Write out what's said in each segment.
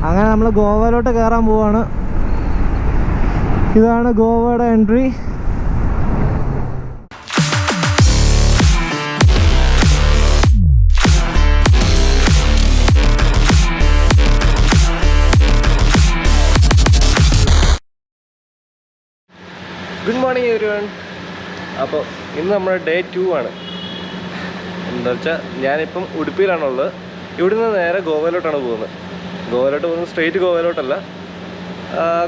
അങ്ങനെ നമ്മൾ ഗോവയിലോട്ട് കയറാൻ പോവാണ്. ഇതാണ് ഗോവയുടെ എൻട്രി. Good morning everyone. അപ്പോൾ ഇന്ന് നമ്മുടെ ഡേ 2 ആണ്. എന്താ വെച്ചാൽ ഞാനിപ്പം ഉടുപ്പിയിലാണുള്ളത്. ഇവിടുന്ന് നേരെ ഗോവയിലോട്ടാണ് പോകുന്നത്. ഗോവയിലോട്ട് പോകുന്നത് സ്ട്രെയിറ്റ് ഗോവയിലോട്ടല്ല,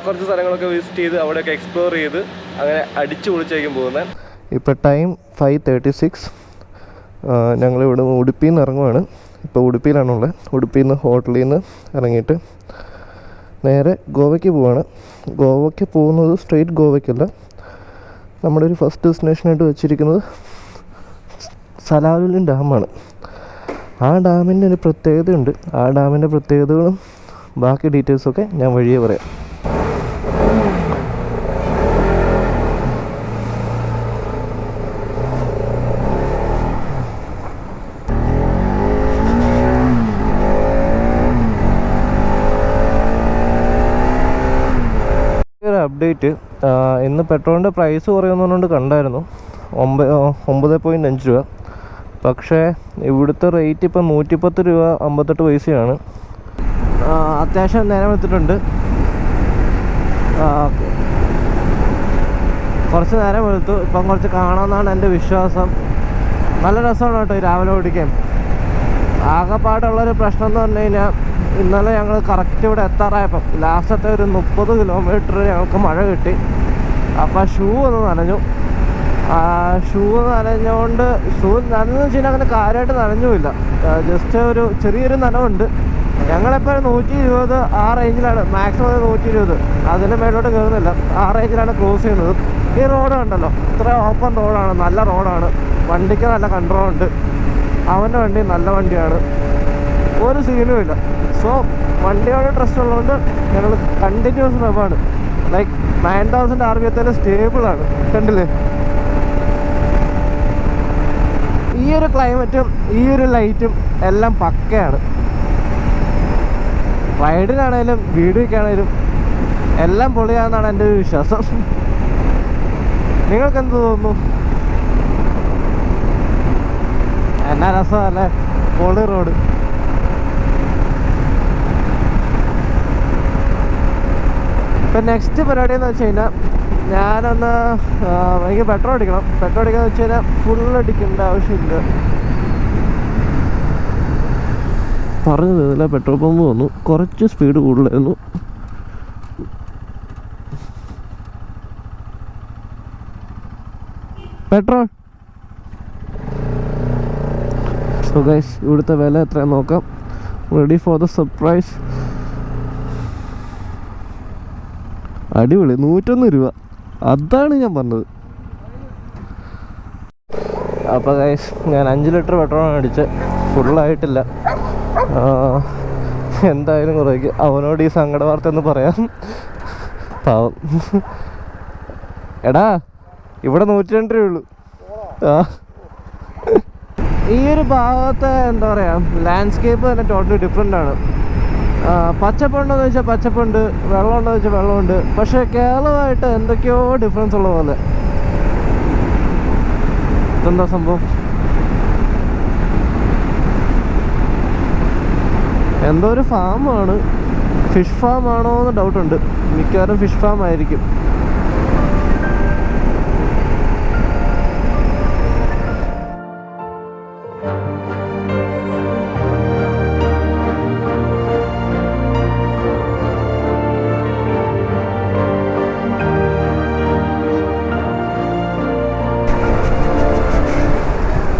കുറച്ച് സ്ഥലങ്ങളൊക്കെ വിസിറ്റ് ചെയ്ത് അവിടെയൊക്കെ എക്സ്പ്ലോർ ചെയ്ത് അങ്ങനെ അടിച്ചു പൊളിച്ചായിരിക്കും പോകുന്നത്. ഇപ്പോൾ ടൈം 5:36. ഞങ്ങളിവിടെ ഉടുപ്പിയിൽ നിന്ന് ഇറങ്ങുവാണ്. ഇപ്പോൾ ഉടുപ്പിയിലാണുള്ളത്. ഉടുപ്പിയിൽ നിന്ന് ഹോട്ടലിൽ നിന്ന് ഇറങ്ങിയിട്ട് നേരെ ഗോവയ്ക്ക് പോവാണ്. ഗോവയ്ക്ക് പോകുന്നത് സ്ട്രെയിറ്റ് ഗോവയ്ക്കല്ല, നമ്മുടെ ഒരു ഫസ്റ്റ് ഡെസ്റ്റിനേഷനായിട്ട് വെച്ചിരിക്കുന്നത് സലാലുദ്ദീൻ ഡാമാണ്. ആ ഡാമിൻ്റെ ഒരു പ്രത്യേകതയുണ്ട്. ആ ഡാമിൻ്റെ പ്രത്യേകതകളും ബാക്കി ഡീറ്റെയിൽസൊക്കെ ഞാൻ വഴിയേ പറയാം. അപ്ഡേറ്റ്, ഇന്ന് പെട്രോളിൻ്റെ പ്രൈസ് കുറയുന്നതുകൊണ്ട് കണ്ടായിരുന്നു 9.5 രൂപ. പക്ഷേ ഇവിടുത്തെ റേറ്റ് ഇപ്പം 110 രൂപ 58 പൈസയാണ്. അത്യാവശ്യം നേരം എടുത്തിട്ടുണ്ട്. കുറച്ച് നേരം എടുത്തു. ഇപ്പം കുറച്ച് കാണാമെന്നാണ് എൻ്റെ വിശ്വാസം. നല്ല രസമാണ് കേട്ടോ ഈ രാവിലെ ഓടിക്കാൻ. ആകെപ്പാടുള്ളൊരു പ്രശ്നം എന്ന് പറഞ്ഞു കഴിഞ്ഞാൽ, ഇന്നലെ ഞങ്ങൾ കറക്റ്റ് ഇവിടെ എത്താറായപ്പം ലാസ്റ്റത്തെ ഒരു 30 കിലോമീറ്റർ ഞങ്ങൾക്ക് മഴ കിട്ടി. അപ്പോൾ ഷൂ ഒന്ന് നനഞ്ഞു. ഷൂ നനഞ്ഞുകൊണ്ട് നനഞ്ഞെന്ന് വെച്ച് കഴിഞ്ഞാൽ അങ്ങനെ കാര്യമായിട്ട് നനഞ്ഞുമില്ല. ജസ്റ്റ് ഒരു ചെറിയൊരു നനവുണ്ട്. ഞങ്ങളിപ്പോൾ 120 ആ റേഞ്ചിലാണ്, മാക്സിമം 120. അതിന് മേലോട്ട് കയറുന്നില്ല. ആ റേഞ്ചിലാണ് ക്രോസ് ചെയ്യുന്നത്. ഈ റോഡ് ഉണ്ടല്ലോ, ഇത്ര ഓപ്പൺ റോഡാണ്, നല്ല റോഡാണ്. വണ്ടിക്ക് നല്ല കൺട്രോളുണ്ട്. അവൻ്റെ വണ്ടി നല്ല വണ്ടിയാണ്, ഒരു സീനും ഇല്ല. സോ വണ്ടിയോട് ട്രസ്റ്റ് ഉള്ളതുകൊണ്ട് ഞങ്ങൾ കണ്ടിന്യൂസ് റബ്ബാണ്. Like 9000 RPM സ്റ്റേബിളാണ്. കണ്ടില്ലേ, ഈ ഒരു ക്ലൈമറ്റും ഈ ഒരു ലൈറ്റും എല്ലാം പക്കയാണ്. റൈഡിനാണേലും വീഡിയോയ്ക്കാണേലും എല്ലാം പൊളിയാണെന്നാണ് എൻ്റെ ഒരു വിശ്വാസം. നിങ്ങൾക്കെന്ത് തോന്നുന്നു? എന്നാ രസമല്ലേ പൊളി റോഡ്. ഇപ്പം നെക്സ്റ്റ് പരിപാടി എന്ന് വെച്ച് കഴിഞ്ഞാൽ, ഞാനൊന്ന് എനിക്ക് പെട്രോൾ അടിക്കണം. പെട്രോൾ അടിക്കാന്ന് വെച്ച് കഴിഞ്ഞാൽ ഫുൾ അടിക്കേണ്ട ആവശ്യമില്ല. പറഞ്ഞു തന്നില്ല, പെട്രോൾ പമ്പ് വന്നു. കുറച്ച് സ്പീഡ് കൂടുതലായിരുന്നു. പെട്രോൾ. സോ ഗൈസ്, ഇവിടുത്തെ വില എത്രയാണെന്ന് നോക്കാം. Ready for the surprise. അടിപൊളി, 101 രൂപ. അതാണ് ഞാൻ പറഞ്ഞത്. അപ്പോൾ ഗൈസ്, ഞാൻ 5 ലിറ്റർ പെട്രോളാണ് അടിച്ചത്. ഫുള്ളായിട്ടില്ല. എന്തായാലും കുറേക്ക് അവനോട് ഈ സങ്കട വാർത്ത എന്ന് പറയാം. പാവം. എടാ, ഇവിടെ 102 രൂപയുള്ളൂ. ഈ ഒരു ഭാഗത്തെ എന്താ പറയുക, ലാൻഡ്സ്കേപ്പ് തന്നെ ടോട്ടലി ഡിഫറെൻ്റ് ആണ്. പച്ചപ്പുണ്ടോയെന്ന് ചോദിച്ചാൽ പച്ചപ്പുണ്ട്, വെള്ളമുണ്ടോയെന്ന് ചോദിച്ചാൽ വെള്ളമുണ്ട്. പക്ഷേ കേരളമായിട്ട് എന്തൊക്കെയോ ഡിഫറൻസ് ഉള്ള പോലെ. ഇതെന്താ സംഭവം? എന്തോ ഒരു ഫാമാണ്. ഫിഷ് ഫാം ആണോ എന്ന് ഡൗട്ടുണ്ട്. മിക്കവാറും ഫിഷ് ഫാം ആയിരിക്കും.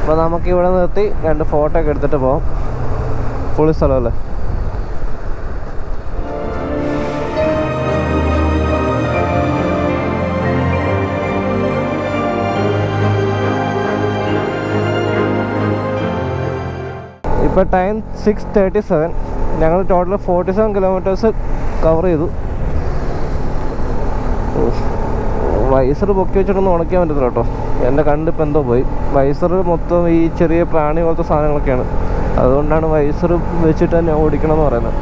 അപ്പോൾ നമുക്കിവിടെ നിർത്തി 2 ഫോട്ടോ ഒക്കെ എടുത്തിട്ട് പോകാം. പൊളി സ്ഥലമല്ലേ. ഇപ്പോൾ ടൈം 6:37. ഞങ്ങൾ ടോട്ടൽ 47 കിലോമീറ്റേഴ്സ് കവർ ചെയ്തു. വൈസർ പൊക്കി വെച്ചിട്ടൊന്നും ഉണക്കാൻ പറ്റത്തില്ല കേട്ടോ. എൻ്റെ കണ്ടിപ്പോൾ എന്തോ പോയി. വൈസർ മൊത്തം ഈ ചെറിയ പ്രാണി പോലത്തെ സാധനങ്ങളൊക്കെയാണ്. അതുകൊണ്ടാണ് വൈസർ വെച്ചിട്ട് തന്നെ ഓടിക്കണം എന്ന് പറയുന്നത്.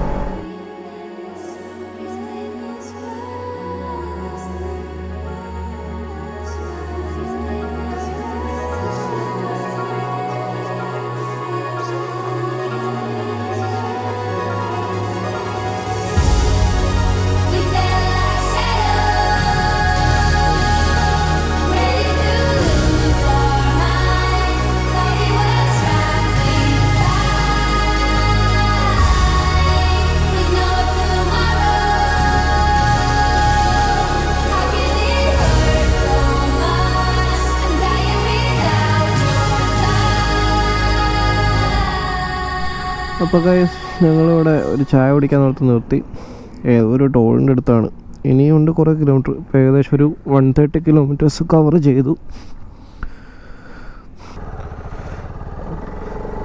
അപ്പോൾ ഗൈസ് ഞങ്ങളിവിടെ ഒരു ചായ കുടിക്കാൻ നിർത്തി ഒരു ടോളിൻ്റെ അടുത്താണ്. ഇനിയുണ്ട് കുറേ കിലോമീറ്റർ, ഇപ്പോൾ ഏകദേശം ഒരു 130 കിലോമീറ്റേഴ്സ് കവർ ചെയ്തു.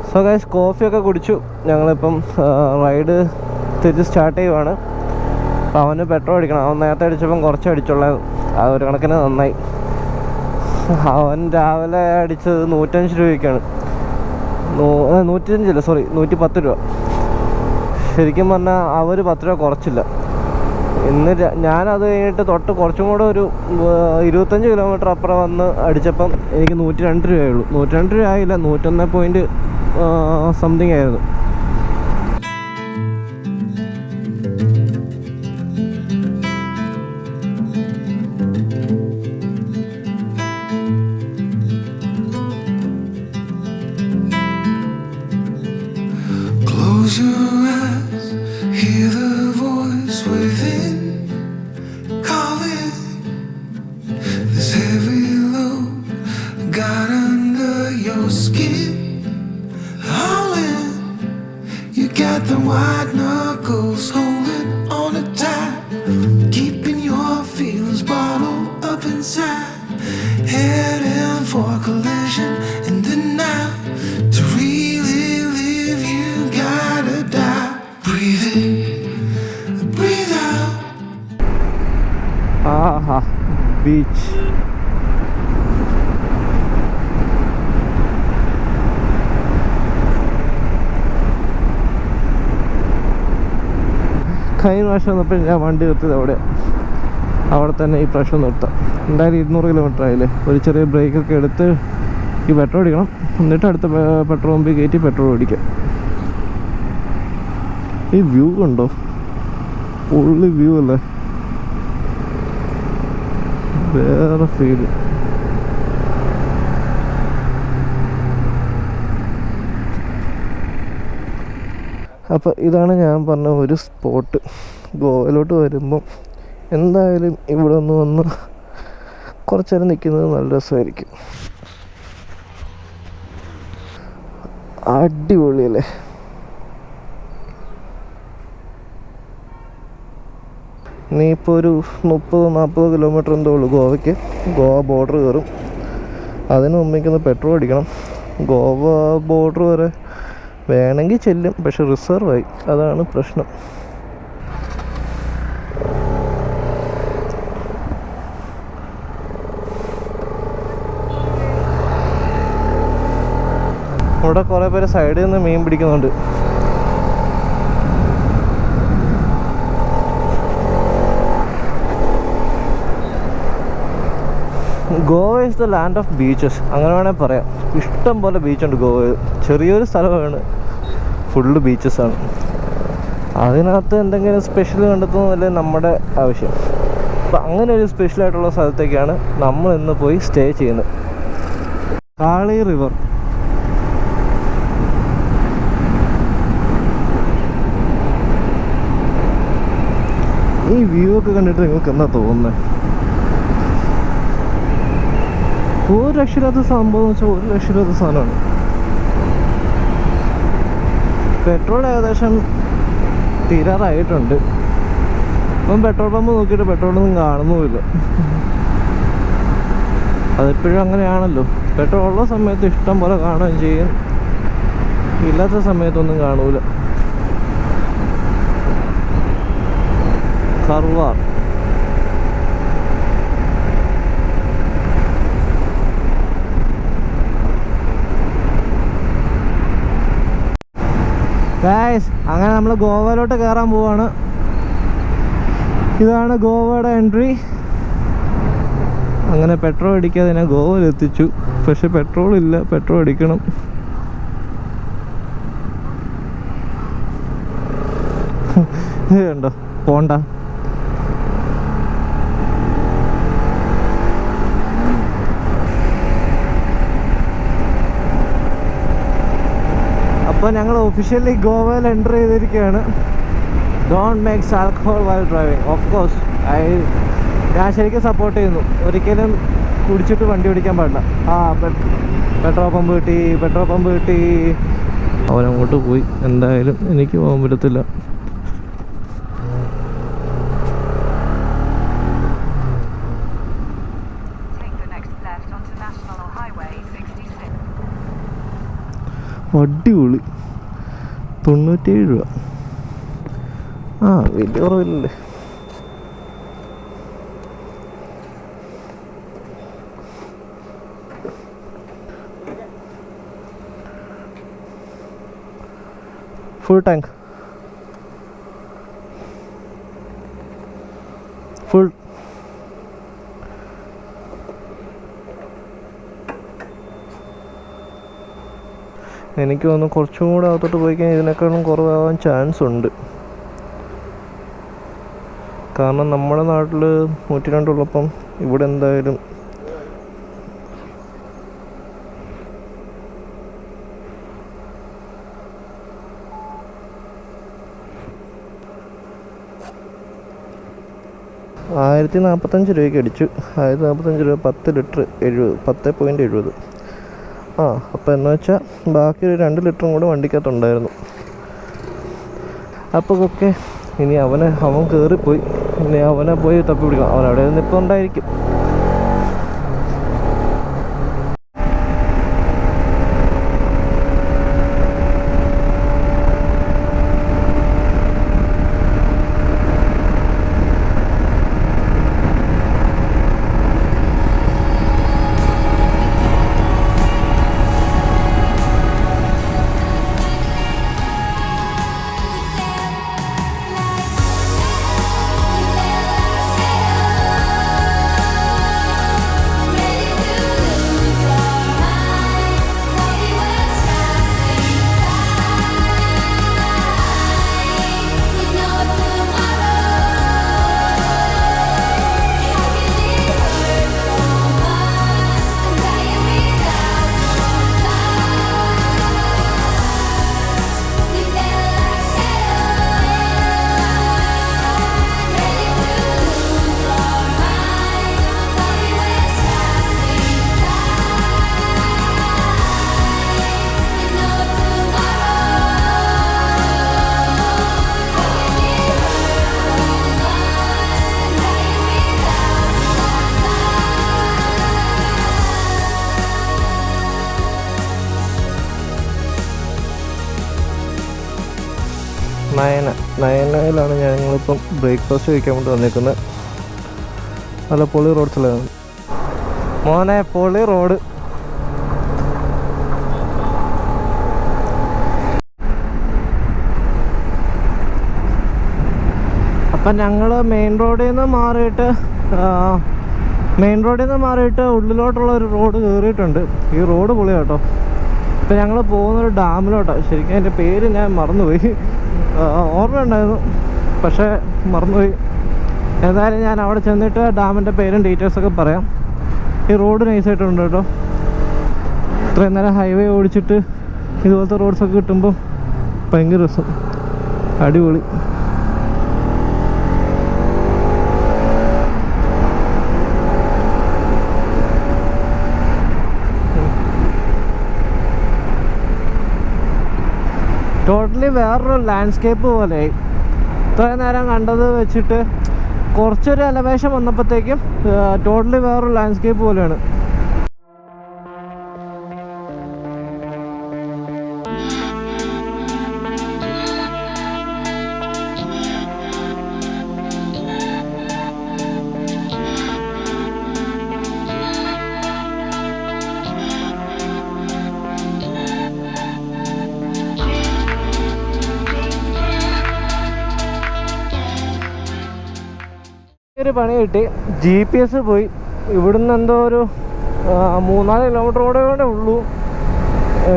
സോ ഗൈസ് കോഫിയൊക്കെ കുടിച്ചു. ഞങ്ങളിപ്പം റൈഡ് തിരിച്ച് സ്റ്റാർട്ട് ചെയ്യുവാണ്. അപ്പോൾ അവന് പെട്രോൾ അടിക്കണം. അവൻ നേരത്തെ അടിച്ചപ്പം കുറച്ച് അടിച്ചുള്ളത്, അത് ഒരു കണക്കിന് നന്നായി. അവൻ രാവിലെ അടിച്ചത് 105 രൂപയ്ക്കാണ്. 105 അല്ല, സോറി 110 രൂപ. ശരിക്കും പറഞ്ഞാൽ അവർ 10 രൂപ കുറച്ചില്ല. ഇന്ന് ഞാനത് കഴിഞ്ഞിട്ട് തൊട്ട് കുറച്ചും കൂടെ ഒരു 25 കിലോമീറ്റർ അപ്പുറം വന്ന് അടിച്ചപ്പം എനിക്ക് 102 രൂപയുള്ളൂ. 102 രൂപ ആയില്ല, 101 സംതിങ് ആയിരുന്നു. Close your eyes, hear the voice within calling. This heavy load got under your skin. All in, you got the white knuckles holding on it tight, keeping your feelings bottled up inside. Heading for collision in the night. To really live, you gotta die. Breathe in, breathe out. Aaha, beach. കഴിഞ്ഞ പ്രാവശ്യം വന്നപ്പോൾ ഞാൻ വണ്ടി നിർത്തിയത് അവിടെ തന്നെ ഈ പ്രാവശ്യം നിർത്താം. എന്തായാലും 200 കിലോമീറ്റർ ആയില്ലേ. ഒരു ചെറിയ ബ്രേക്കൊക്കെ എടുത്ത് ഈ പെട്രോൾ അടിക്കണം. എന്നിട്ട് അടുത്ത പെട്രോൾ പമ്പിൽ കയറ്റി പെട്രോൾ അടിക്കാം. ഈ വ്യൂ കണ്ടോ, ഫുള്ളി വ്യൂ അല്ലേ, വേറെ ഫീല്. അപ്പോൾ ഇതാണ് ഞാൻ പറഞ്ഞ ഒരു സ്പോട്ട്. ഗോവയിലോട്ട് വരുമ്പം എന്തായാലും ഇവിടെ ഒന്ന് വന്ന് കുറച്ച് നേരം നിൽക്കുന്നത് നല്ല രസമായിരിക്കും. അടിപൊളിയല്ലേ. ഇനിയിപ്പോൾ ഒരു 30-40 കിലോമീറ്റർ എന്തോ ഉള്ളൂ ഗോവയ്ക്ക്. ഗോവ ബോർഡർ കയറും. അതിന് മുമ്പേക്കൊന്ന് പെട്രോൾ അടിക്കണം. ഗോവ ബോർഡർ വരെ വേണമെങ്കിൽ ചെല്ലും, പക്ഷെ റിസർവായി, അതാണ് പ്രശ്നം. ഇവിടെ കുറേ പേര് സൈഡിൽ നിന്ന് മീൻ പിടിക്കുന്നുണ്ട്. Goa is the land of beaches, അങ്ങനെ വേണമെങ്കിൽ പറയാം. ഇഷ്ടം പോലെ ബീച്ചുണ്ട് ഗോവയിൽ. ചെറിയൊരു സ്ഥലമാണ്, ഫുള്ള് ബീച്ചസാണ്. അതിനകത്ത് എന്തെങ്കിലും സ്പെഷ്യൽ കണ്ടെത്തുന്നതല്ലേ നമ്മുടെ ആവശ്യം. അപ്പം അങ്ങനെ ഒരു സ്പെഷ്യലായിട്ടുള്ള സ്ഥലത്തേക്കാണ് നമ്മൾ ഇന്ന് പോയി സ്റ്റേ ചെയ്യുന്നത്. കാളി റിവർ. ഈ വ്യൂ ഒക്കെ കണ്ടിട്ട് നിങ്ങൾക്ക് എന്താ തോന്നുന്നത്? ഒരു രക്ഷയില്ലാത്ത സംഭവം എന്ന് വെച്ചാൽ ഒരു രക്ഷയില്ലാത്ത സാധനമാണ്. പെട്രോൾ ഏകദേശം തീരാറായിട്ടുണ്ട്. ഇപ്പം പെട്രോൾ പമ്പ് നോക്കിയിട്ട് പെട്രോളൊന്നും കാണുന്നുമില്ല. അതിപ്പോഴും അങ്ങനെയാണല്ലോ. പെട്രോൾ ഉള്ള സമയത്ത് ഇഷ്ടം പോലെ കാണുകയും ചെയ്യും, ഇല്ലാത്ത സമയത്തൊന്നും കാണൂല. കർവാർ. ഗായ്സ്, അങ്ങനെ നമ്മൾ ഗോവയിലോട്ട് കയറാൻ പോവാണ്. ഇതാണ് ഗോവയുടെ എൻട്രി. അങ്ങനെ പെട്രോൾ അടിക്കാതെ ഞാൻ ഗോവയിൽ എത്തിച്ചു. പക്ഷെ പെട്രോൾ ഇല്ല, പെട്രോൾ അടിക്കണം. കണ്ടോ, പോണ്ട. അപ്പോൾ ഞങ്ങൾ ഒഫീഷ്യലി ഗോവയിൽ എൻ്റർ ചെയ്തിരിക്കുകയാണ്. Don't makes alcohol while driving. Of course ഞാൻ ശരിക്കും സപ്പോർട്ട് ചെയ്യുന്നു. ഒരിക്കലും കുടിച്ചിട്ട് വണ്ടി ഓടിക്കാൻ പാടില്ല. പെട്രോൾ പമ്പ് കിട്ടി. അവനങ്ങോട്ട് പോയി. എന്തായാലും എനിക്ക് പോകാൻ പറ്റത്തില്ല. അടിപൊളി 97 രൂപ. വലിയ കുറവില്ലല്ലേ. Full tank full. എനിക്ക് തോന്നുന്നു കുറച്ചും കൂടെ അകത്തോട്ട് പോയി കഴിഞ്ഞാൽ ഇതിനേക്കാളും കുറവാകാൻ ചാൻസ് ഉണ്ട്. കാരണം നമ്മുടെ നാട്ടിൽ 102 ഉള്ളപ്പം ഇവിടെ എന്തായാലും ₹1045 അടിച്ചു. 1045 രൂപ 10 ലിറ്റർ 10.70. അപ്പോൾ എന്ന് വെച്ചാൽ ബാക്കി ഒരു 2 ലിറ്ററും കൂടെ വണ്ടിക്കകത്തുണ്ടായിരുന്നു. അപ്പോൾ ഓക്കെ, ഇനി അവൻ കയറിപ്പോയി. ഇനി അവനെ പോയി തപ്പി പിടിക്കണം. അവൻ അവിടെ നിന്നിപ്പോൾ ഉണ്ടായിരിക്കും. നയനയിലാണ് ഞങ്ങളിപ്പം ബ്രേക്ക്ഫാസ്റ്റ് കഴിക്കാൻ വേണ്ടി വന്നേക്കുന്നത്. നല്ല പൊളി റോഡ്സിലാണ് മോനെ, പൊളി റോഡ്. അപ്പം ഞങ്ങൾ മെയിൻ റോഡിൽ നിന്ന് മാറിയിട്ട് ഉള്ളിലോട്ടുള്ള ഒരു റോഡ് കയറിയിട്ടുണ്ട്. ഈ റോഡ് പൊളി കേട്ടോ. ഇപ്പം ഞങ്ങൾ പോകുന്നൊരു ഡാമിലോട്ടാണ്. ശരിക്കും അതിൻ്റെ പേര് ഞാൻ മറന്നുപോയി. ഓർമ്മയുണ്ടായിരുന്നു, പക്ഷേ മറന്നുപോയി. ഏതായാലും ഞാൻ അവിടെ ചെന്നിട്ട് ഡാമിൻ്റെ പേരും ഡീറ്റെയിൽസൊക്കെ പറയാം. ഈ റോഡ് നൈസായിട്ടുണ്ട് കേട്ടോ. ഇത്രയും നേരം ഹൈവേ ഓടിച്ചിട്ട് ഇതുപോലത്തെ റോഡ്സൊക്കെ കിട്ടുമ്പോൾ ഭയങ്കര രസം, അടിപൊളി. ടോട്ടലി വേറൊരു ലാൻഡ്സ്കേപ്പ് പോലെ. ഇത്രയും നേരം കണ്ടത് വെച്ചിട്ട് കുറച്ചൊരു എലവേഷൻ വന്നപ്പോഴത്തേക്കും ടോട്ടലി വേറൊരു ലാൻഡ്സ്കേപ്പ് പോലെയാണ്. ഒരു പണി കിട്ടി. GPS പോയി. ഇവിടുന്ന് എന്തോ ഒരു 3-4 കിലോമീറ്റർ കൂടെ ഉള്ളൂ.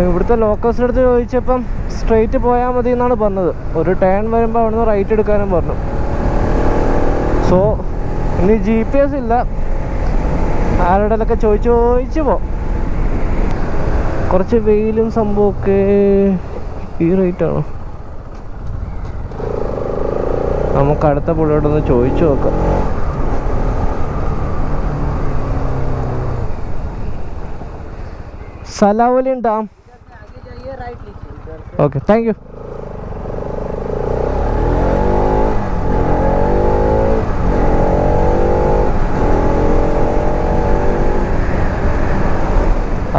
ഇവിടുത്തെ ലോക്കൽസിൻ്റെ അടുത്ത് ചോദിച്ചപ്പം സ്ട്രെയിറ്റ് പോയാൽ മതി എന്നാണ് പറഞ്ഞത്. ഒരു ടേൺ വരുമ്പോൾ അവിടുന്ന് റൈറ്റ് എടുക്കാനും പറഞ്ഞു. സോ ഇനി GPS ഇല്ല. ആരുടെയൊക്കെ ചോദിച്ച് പോ. കുറച്ച് വെയിലും സംഭവമൊക്കെ. ഈ റേറ്റാണോ? നമുക്ക് അടുത്ത പുള്ളിയോടൊന്ന് ചോദിച്ചു നോക്കാം. सलावलिन डैम ഓക്കെ, താങ്ക് യു.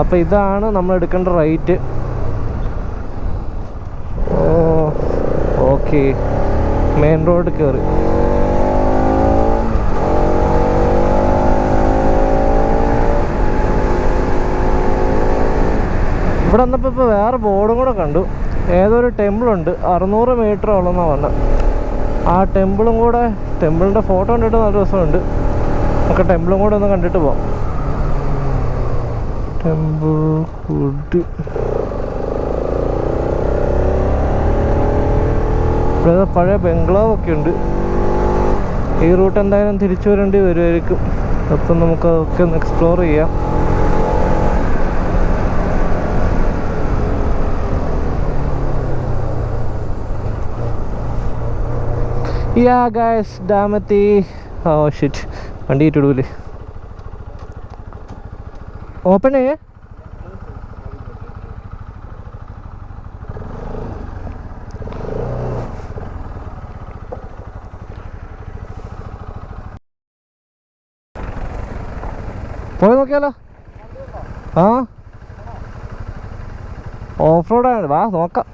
അപ്പോൾ ഇതാണ് നമ്മൾ എടുക്കേണ്ട റൈറ്റ്. ഓക്കെ, മെയിൻ റോഡ് കയറി. ഇവിടെ വന്നപ്പോൾ ഇപ്പോൾ വേറെ ബോർഡും കൂടെ കണ്ടു. ഏതൊരു ടെമ്പിളുണ്ട്, 600 മീറ്ററോളെന്നാണ് പറഞ്ഞത്. ആ ടെമ്പിളിൻ്റെ ഫോട്ടോ കണ്ടിട്ട് നല്ല രസമുണ്ട്. നമുക്ക് ടെമ്പിളും കൂടെ ഒന്ന് കണ്ടിട്ട് പോവാം. ടെമ്പിൾ ഫുഡ് ഇവിടെ പഴയ ബംഗ്ലാവൊക്കെ ഉണ്ട്. ഈ റൂട്ട് എന്തായാലും തിരിച്ചു വരേണ്ടി വരുമായിരിക്കും. അപ്പം നമുക്ക് അതൊക്കെ ഒന്ന് എക്സ്പ്ലോർ ചെയ്യാം. യാ ഗൈസ്, ഡാമെത്തി. ഓ ഷിറ്റ്, വണ്ടി ഇട്ടിടൂലേ. ഓപ്പൺ ചെയ്യേ. പോയി നോക്കിയാലോ? ആ, ഓഫ് റോഡാണ്, വാ നോക്കാം.